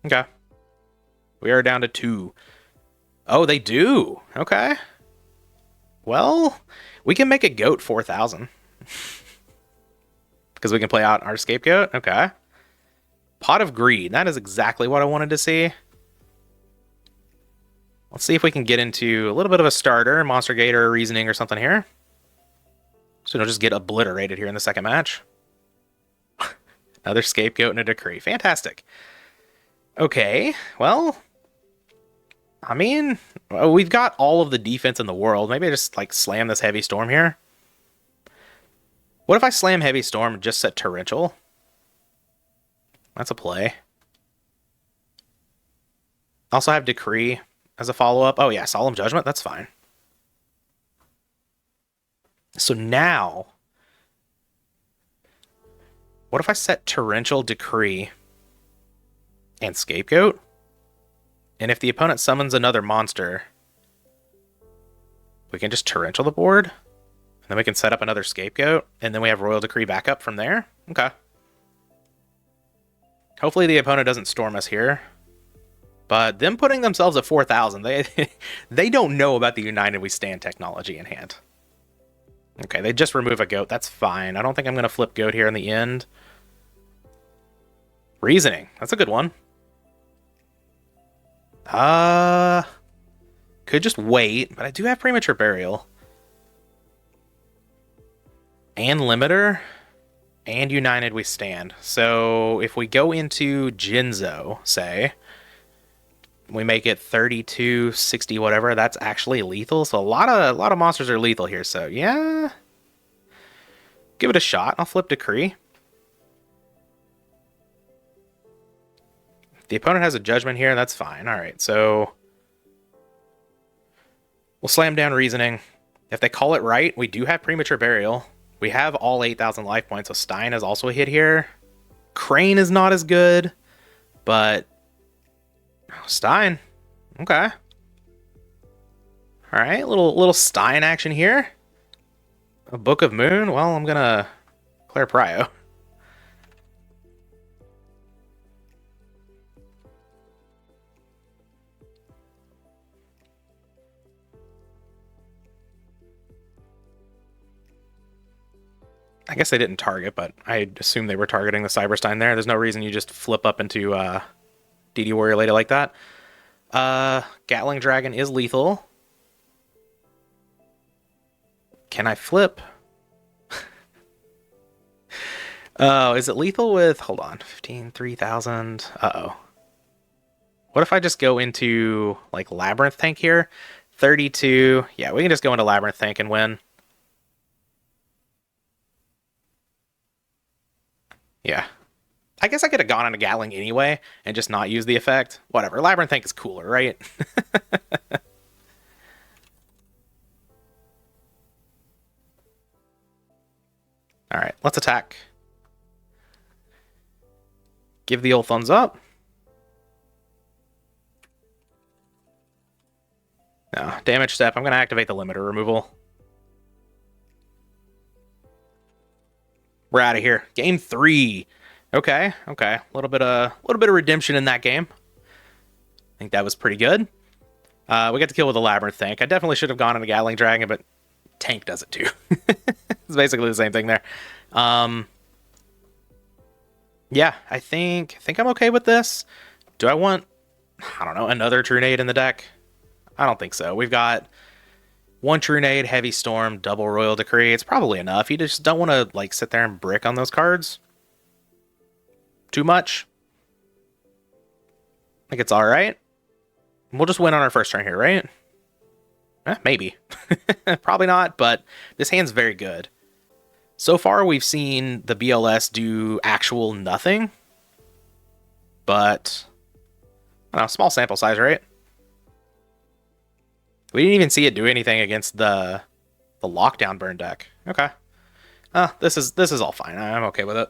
Okay. We are down to 2. Oh, they do. Okay. Well, we can make a goat 4,000. Because we can play out our Scapegoat. Okay. Pot of Greed. That is exactly what I wanted to see. Let's see if we can get into a little bit of a starter, Monster Gate or Reasoning or something here. So we don't just get obliterated here in the second match. Another Scapegoat and a Decree. Fantastic. Okay, well, I mean, we've got all of the defense in the world. Maybe I just, like, slam this Heavy Storm here. What if I slam Heavy Storm and just set Torrential? That's a play. Also have Decree as a follow-up. Oh, yeah, Solemn Judgment. That's fine. So now, what if I set Torrential, Decree, and Scapegoat? And if the opponent summons another monster, we can just Torrential the board. And then we can set up another Scapegoat. And then we have Royal Decree backup from there. Okay. Hopefully the opponent doesn't storm us here. But them putting themselves at 4,000, they don't know about the United We Stand technology in hand. Okay, they just remove a goat. That's fine. I don't think I'm going to flip goat here in the end. Reasoning. That's a good one. Could just wait, but I do have Premature Burial. And Limiter. And United We Stand. So if we go into Jinzo, say, we make it 32, 60, whatever, that's actually lethal. So a lot of monsters are lethal here. So yeah, give it a shot. I'll flip Decree. If the opponent has a Judgment here, that's fine. All right, so we'll slam down Reasoning. If they call it right, we do have Premature Burial. We have all 8,000 life points, so Stein is also a hit here. Crane is not as good, but Stein. Okay. All right, little Stein action here. A Book of Moon. Well, I'm gonna Claire Prio. I guess they didn't target, but I assume they were targeting the Cyberstein there. There's no reason you just flip up into DD Warrior Lady like that. Gatling Dragon is lethal. Can I flip? Oh, is it lethal with... Hold on. 15, 3,000. Uh-oh. What if I just go into, like, Labyrinth Tank here? 32. Yeah, we can just go into Labyrinth Tank and win. Yeah. I guess I could have gone into Gatling anyway and just not use the effect. Whatever. Labyrinth Tank is cooler, right? Alright, let's attack. Give the old thumbs up. No, damage step. I'm going to activate the limiter removal. We're out of here. Game 3. Okay. A little bit of redemption in that game. I think that was pretty good. We got to kill with a Labyrinth Tank. I definitely should have gone into Gatling Dragon, but Tank does it too. It's basically the same thing there. Yeah, I think I'm okay with this. Do I want, I don't know, another Trunade in the deck? I don't think so. We've got one Trunade, Heavy Storm, double Royal Decree. It's probably enough. You just don't want to like sit there and brick on those cards too much. I think it's all right. We'll just win on our first turn here, right? Maybe. Probably not, but this hand's very good. So far, we've seen the BLS do actual nothing. But, I don't know, small sample size, right? We didn't even see it do anything against the lockdown burn deck. Okay. This is all fine. I'm okay with it.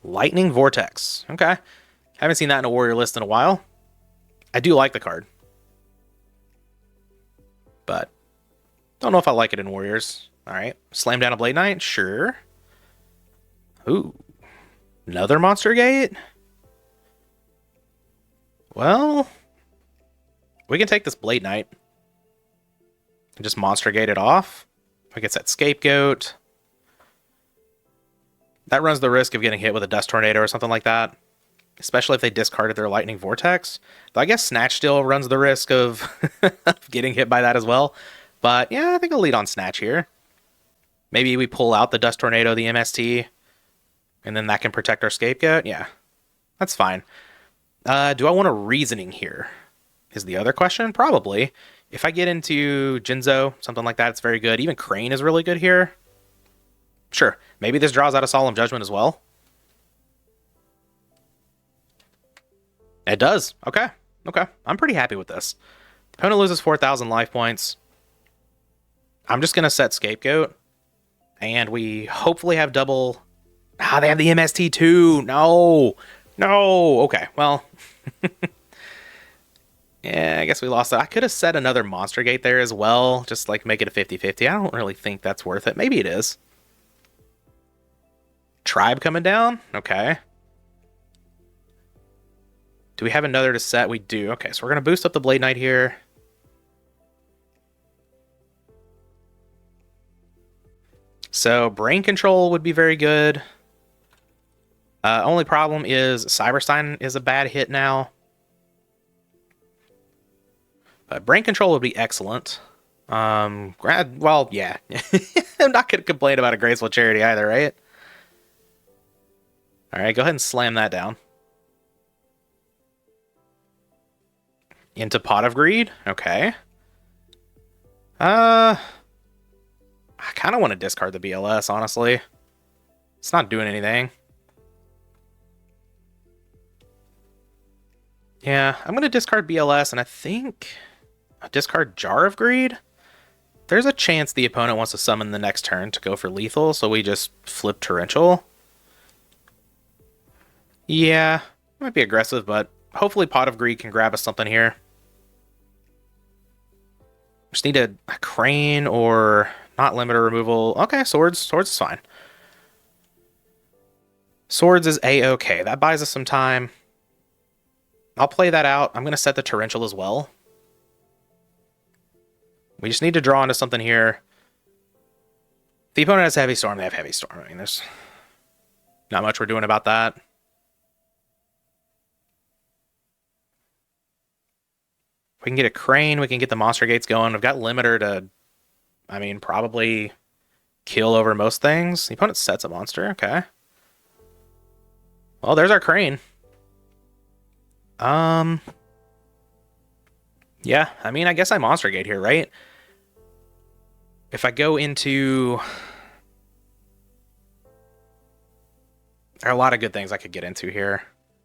Lightning Vortex. Okay. Haven't seen that in a warrior list in a while. I do like the card. But don't know if I like it in warriors. Alright. Slam down a Blade Knight? Sure. Ooh. Another Monster Gate? Well, we can take this Blade Knight and just Monster Gate it off. I guess that Scapegoat. That runs the risk of getting hit with a Dust Tornado or something like that. Especially if they discarded their Lightning Vortex. Though I guess Snatch still runs the risk of getting hit by that as well. But yeah, I think I'll lead on Snatch here. Maybe we pull out the Dust Tornado, the MST, and then that can protect our Scapegoat. Yeah, that's fine. Do I want a Reasoning here? Is the other question? Probably. If I get into Jinzo, something like that, it's very good. Even Crane is really good here. Sure. Maybe this draws out a Solemn Judgment as well. It does. Okay. Okay. I'm pretty happy with this. Opponent loses 4,000 life points. I'm just going to set Scapegoat. And we hopefully have double... Ah, they have the MST too. No. No. Okay. Well... Yeah, I guess we lost that. I could have set another Monster Gate there as well. Just like make it a 50-50. I don't really think that's worth it. Maybe it is. Tribe coming down? Okay. Do we have another to set? We do. Okay, so we're going to boost up the Blade Knight here. So Brain Control would be very good. Only problem is Cyberstein is a bad hit now. But brain control would be excellent. Well, yeah. I'm not going to complain about a graceful charity either, right? All right, go ahead and slam that down. Into Pot of Greed. Okay. I kind of want to discard the BLS, honestly. It's not doing anything. Yeah, I'm going to discard BLS, and I think I'll discard Jar of Greed. There's a chance the opponent wants to summon the next turn to go for lethal, so we just flip Torrential. Yeah, might be aggressive, but hopefully Pot of Greed can grab us something here. Just need a Crane or not limiter removal. Okay, Swords. Swords is fine. Swords is A-okay. That buys us some time. I'll play that out. I'm going to set the Torrential as well. We just need to draw into something here. If the opponent has Heavy Storm, they have Heavy Storm. I mean, there's not much we're doing about that. We can get a Crane. We can get the Monster Gates going. We've got Limiter to, I mean, probably kill over most things. The opponent sets a monster. Okay. Well, there's our Crane. Yeah, I mean, I guess I Monster Gate here, right? If I go into... There are a lot of good things I could get into here.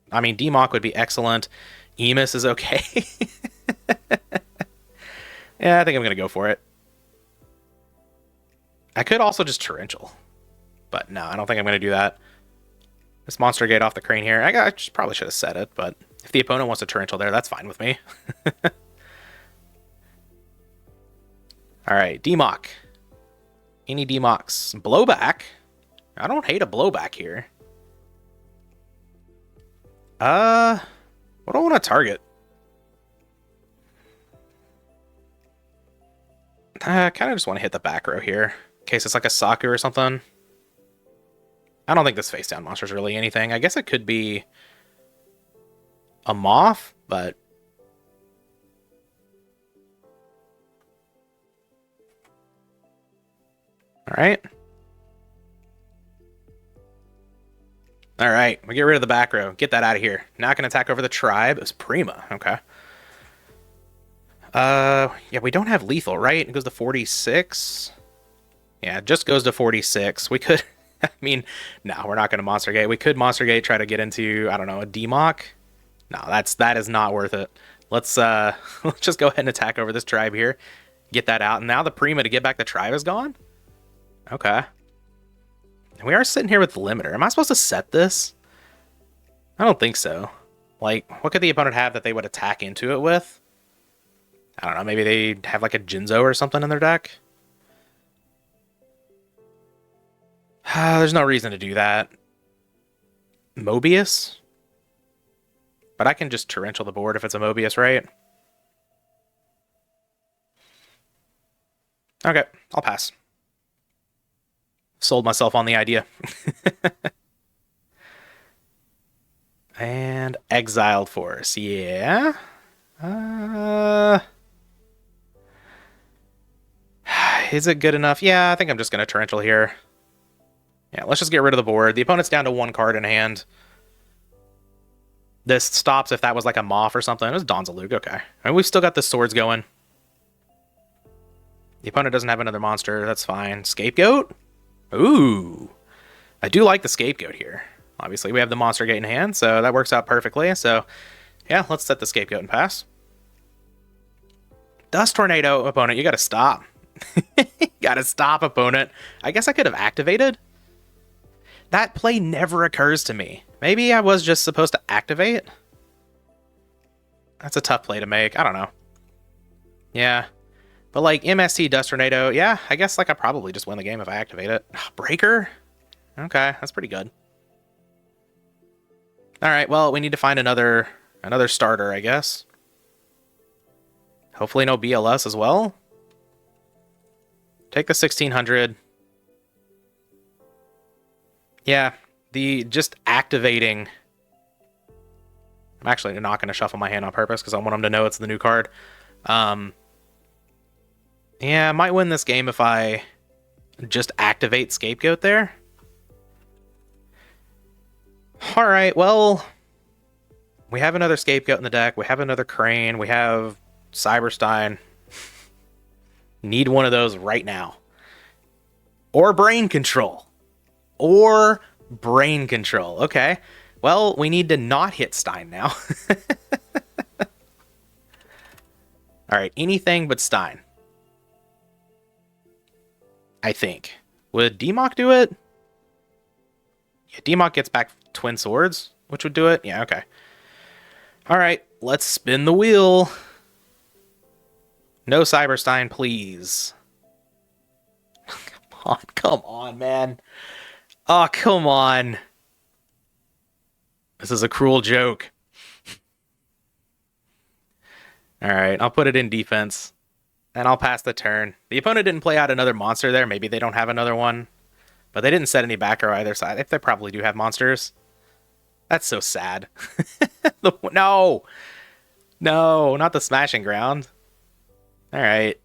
I mean, Demock would be excellent. Emes is okay. Yeah, I think I'm going to go for it. I could also just Torrential. But no, I don't think I'm going to do that. This Monster Gate off the Crane here. I just probably should have set it, but if the opponent wants a Torrential there, that's fine with me. Alright, Demock. Any Democks? Blowback? I don't hate a blowback here. What do I want to target? I kind of just want to hit the back row here. In case it's like a Saku or something. I don't think this face down monster is really anything. I guess it could be a Moth, but Alright. Alright, we get rid of the back row. Get that out of here. Now I can attack over the tribe. It was Prima. Okay. Yeah, we don't have lethal, right? It goes to 46. Yeah, it just goes to 46. We could... I mean, no, we're not going to Monster Gate. We could Monster Gate, try to get into, I don't know, a Demock. No, that is not worth it. Let's let's just go ahead and attack over this tribe here. Get that out. And now the Prima to get back the tribe is gone? Okay. And we are sitting here with the limiter. Am I supposed to set this? I don't think so. Like, what could the opponent have that they would attack into it with? I don't know, maybe they have like a Jinzo or something in their deck? There's no reason to do that. Mobius? But I can just Torrential the board if it's a Mobius, right? Okay, I'll pass. Sold myself on the idea. And Exiled Force, yeah. Is it good enough? Yeah, I think I'm just going to Torrential here. Yeah, let's just get rid of the board. The opponent's down to one card in hand. This stops if that was like a Moth or something. It was Donzalug, okay. And we've still got the swords going. The opponent doesn't have another monster. That's fine. Scapegoat? Ooh. I do like the Scapegoat here. Obviously, we have the Monster Gate in hand, so that works out perfectly. So, yeah, let's set the Scapegoat and pass. Dust Tornado, opponent, you gotta stop. Gotta stop, opponent. I guess I could have activated. That play never occurs to me. Maybe I was just supposed to activate? That's a tough play to make. I don't know. Yeah. But like MST Dust Tornado, yeah, I guess like I probably just win the game if I activate it. Breaker? Okay, that's pretty good. Alright, well, we need to find another starter, I guess. Hopefully no BLS as well. Take the 1600. Yeah, the just activating... I'm actually not going to shuffle my hand on purpose because I want them to know it's the new card. Yeah, I might win this game if I just activate Scapegoat there. Alright, well, we have another Scapegoat in the deck. We have another Crane. We have Cyberstein. Need one of those right now. Or Brain Control. Or Brain Control. Okay. Well, we need to not hit Stein now. Alright, anything but Stein. I think. Would D-Mock do it? Yeah, D-Mock gets back Twin Swords, which would do it. Yeah, okay. Alright, let's spin the wheel. No Cyberstein, please. Come on, man. Oh, come on. This is a cruel joke. Alright, I'll put it in defense. And I'll pass the turn. The opponent didn't play out another monster there. Maybe they don't have another one. But they didn't set any back row either side. If they probably do have monsters. That's so sad. No! No, not the Smashing Ground. Alright.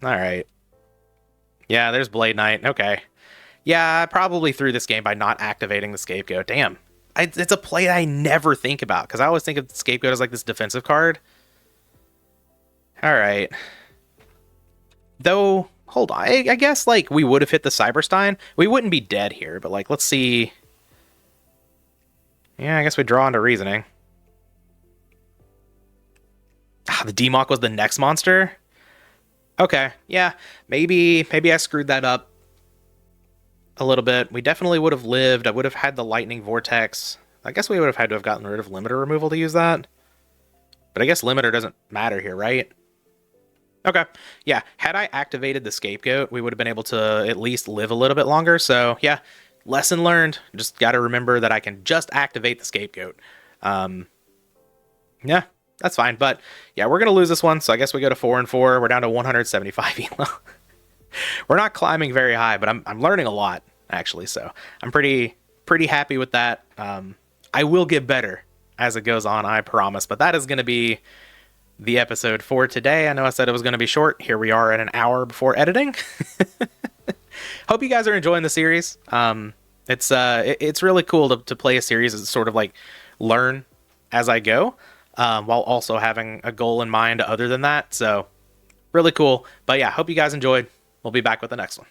Alright. Yeah, there's Blade Knight. Okay. Yeah, I probably threw this game by not activating the Scapegoat. Damn. It's a play I never think about, because I always think of the Scapegoat as like this defensive card. Alright. Though, hold on. I guess, like, we would have hit the Cyberstein. We wouldn't be dead here, but, like, let's see. Yeah, I guess we draw into Reasoning. Ah, the D-Mock was the next monster? Okay, yeah. Maybe I screwed that up a little bit. We definitely would have lived. I would have had the Lightning Vortex. I guess we would have had to have gotten rid of Limiter removal to use that. But I guess Limiter doesn't matter here, right? Okay, yeah, had I activated the Scapegoat, we would have been able to at least live a little bit longer, so yeah, lesson learned. Just got to remember that I can just activate the Scapegoat. Yeah, that's fine, but yeah, we're going to lose this one, so I guess we go to 4-4. We're down to 175 elo. We're not climbing very high, but I'm learning a lot, actually, so I'm pretty happy with that. I will get better as it goes on, I promise, but that is going to be the episode for today. I know I said it was going to be short. Here we are at an hour before editing. Hope you guys are enjoying the series. It's really cool to play a series and sort of like learn as I go, while also having a goal in mind other than that. So really cool. But yeah, hope you guys enjoyed. We'll be back with the next one.